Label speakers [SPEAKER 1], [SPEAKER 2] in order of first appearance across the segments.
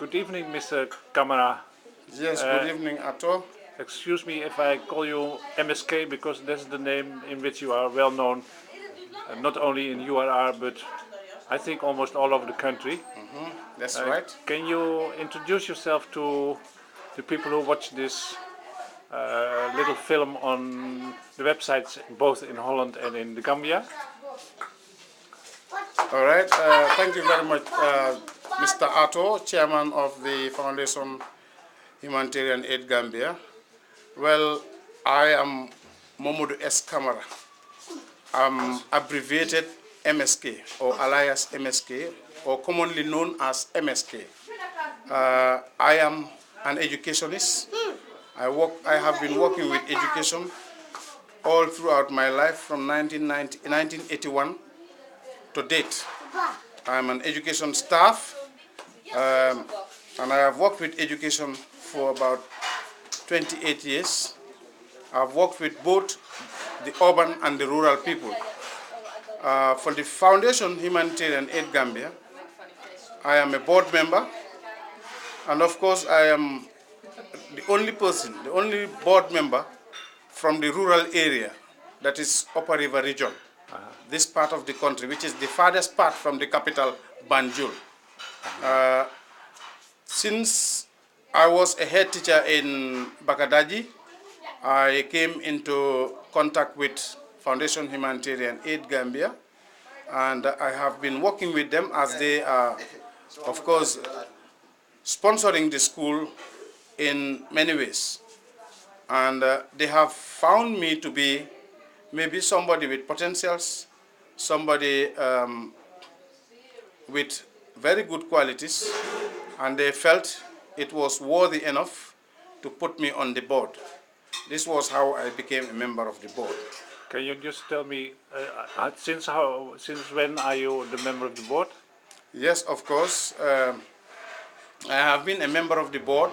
[SPEAKER 1] Good evening, Mr. Kamara.
[SPEAKER 2] Yes, good evening, Ato.
[SPEAKER 1] Excuse me if I call you MSK because that's the name in which you are well known, not only in URR but I think almost all over the country.
[SPEAKER 2] That's right.
[SPEAKER 1] Can you introduce yourself to the people who watch this little film on the websites both in Holland and in the Gambia?
[SPEAKER 2] All right. Thank you very much, Mr. Ato, Chairman of the Foundation Humanitarian Aid Gambia. Well, I am Momodou S. Kamara. I'm abbreviated MSK or alias MSK or commonly known as MSK. I am an educationist. I have been working with education all throughout my life from 1981 to date. I'm an education staff, and I have worked with education for about 28 years. I've worked with both the urban and the rural people. For the Foundation Humanitarian Aid Gambia, I am a board member, and of course I am the only board member from the rural area, that is Upper River region, this part of the country, which is the farthest part from the capital, Banjul. Since I was a head teacher in Bakadaji, I came into contact with Foundation Humanitarian Aid Gambia, and I have been working with them as they are, of course, sponsoring the school in many ways. And they have found me to be maybe somebody with potentials, somebody with very good qualities, and they felt it was worthy enough to put me on the board. This was how I became a member of the board.
[SPEAKER 1] Can you just tell me since when are you the member of the board?
[SPEAKER 2] Yes, of course. I have been a member of the board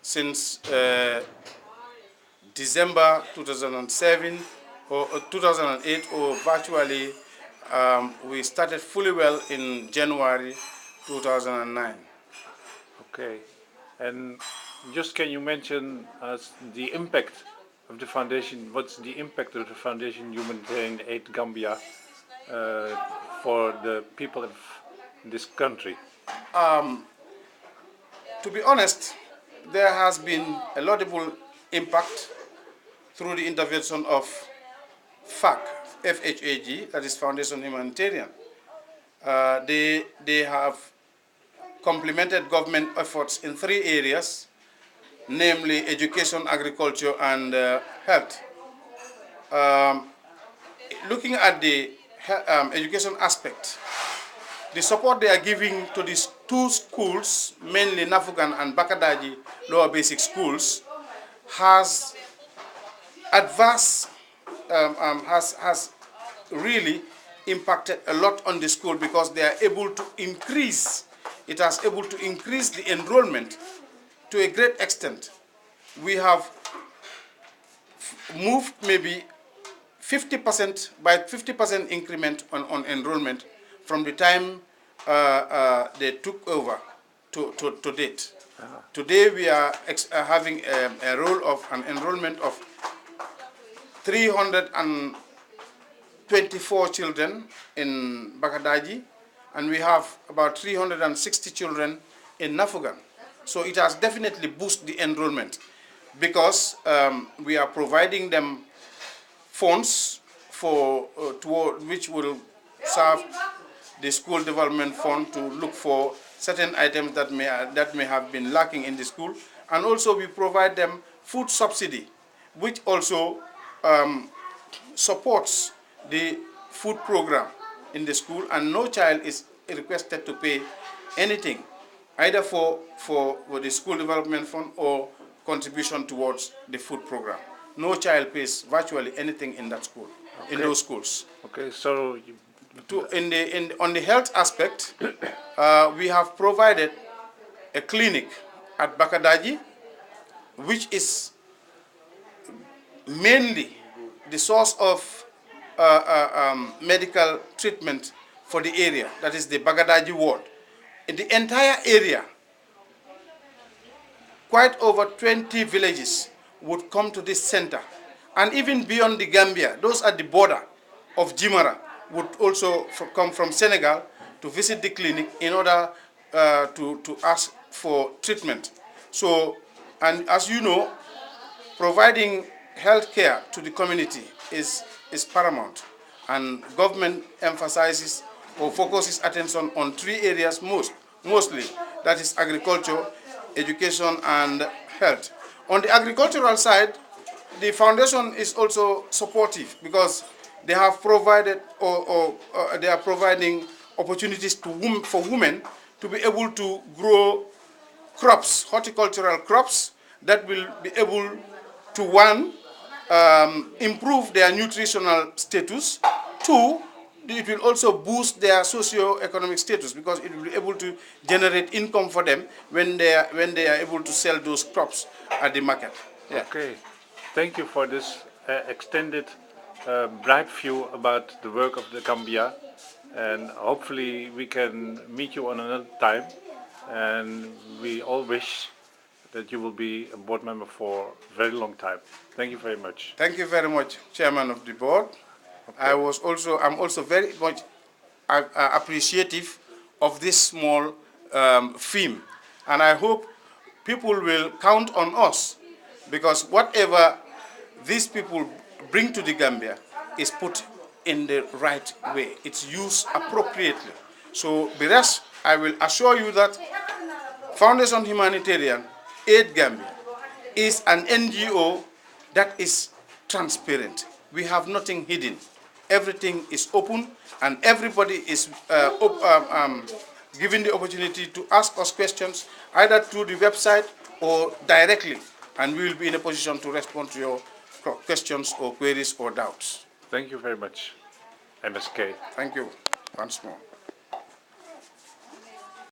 [SPEAKER 2] since December 2007 or 2008, or virtually we started fully well in January 2009.
[SPEAKER 1] Okay, and just can you mention the impact of the foundation? What's the impact of the Foundation Humanitarian Aid Gambia for the people of this country?
[SPEAKER 2] To be honest, there has been a laudable impact through the intervention of FHAG, FHAG, that is Foundation Humanitarian. They have complemented government efforts in 3 areas, namely education, agriculture, and health. Looking at the education aspect, the support they are giving to these 2 schools, mainly Nafugan and Bakadaji lower basic schools, has has really impacted a lot on the school, because they are able to increase, it has able to increase the enrollment to a great extent. We have moved maybe 50% by 50% increment on enrollment from the time they took over to date. Today we are having a roll of an enrollment of 324 children in Bakadaji, and we have about 360 children in Nafugan. So it has definitely boosted the enrollment, because we are providing them funds for which will serve the school development fund to look for certain items that may have been lacking in the school, and also we provide them food subsidy, which also supports the food program in the school, and no child is requested to pay anything, either for the school development fund or contribution towards the food program. No child pays virtually anything in that school, in those schools.
[SPEAKER 1] Okay, so
[SPEAKER 2] on the health aspect, we have provided a clinic at Bakadaji, which is mainly the source of medical treatment for the area, that is the Bagadaji ward. In the entire area, quite over 20 villages would come to this center. And even beyond the Gambia, those at the border of Jimara would also come from Senegal to visit the clinic in order to ask for treatment. So, and as you know, providing health care to the community is paramount. And government emphasizes or focuses attention on 3 areas mostly. That is agriculture, education, and health. On the agricultural side, the foundation is also supportive because they have provided they are providing opportunities for women to be able to grow crops, horticultural crops that will be able to, one, improve their nutritional status, 2, it will also boost their socio-economic status because it will be able to generate income for them when they are able to sell those crops at the market. Yeah.
[SPEAKER 1] Okay, thank you for this extended, bright view about the work of the Gambia, and hopefully we can meet you on another time, and we all wish that you will be a board member for a very long time. Thank you very much.
[SPEAKER 2] Thank you very much, Chairman of the Board. Okay. I'm also very much appreciative of this small theme, and I hope people will count on us because whatever these people bring to the Gambia is put in the right way. It's used appropriately. So, Biras, I will assure you that Foundation Humanitarian Aid Gambia is an NGO that is transparent. We have nothing hidden. Everything is open, and everybody is given the opportunity to ask us questions either through the website or directly, and we will be in a position to respond to your questions or queries or doubts.
[SPEAKER 1] Thank you very much, MSK.
[SPEAKER 2] Thank you once more.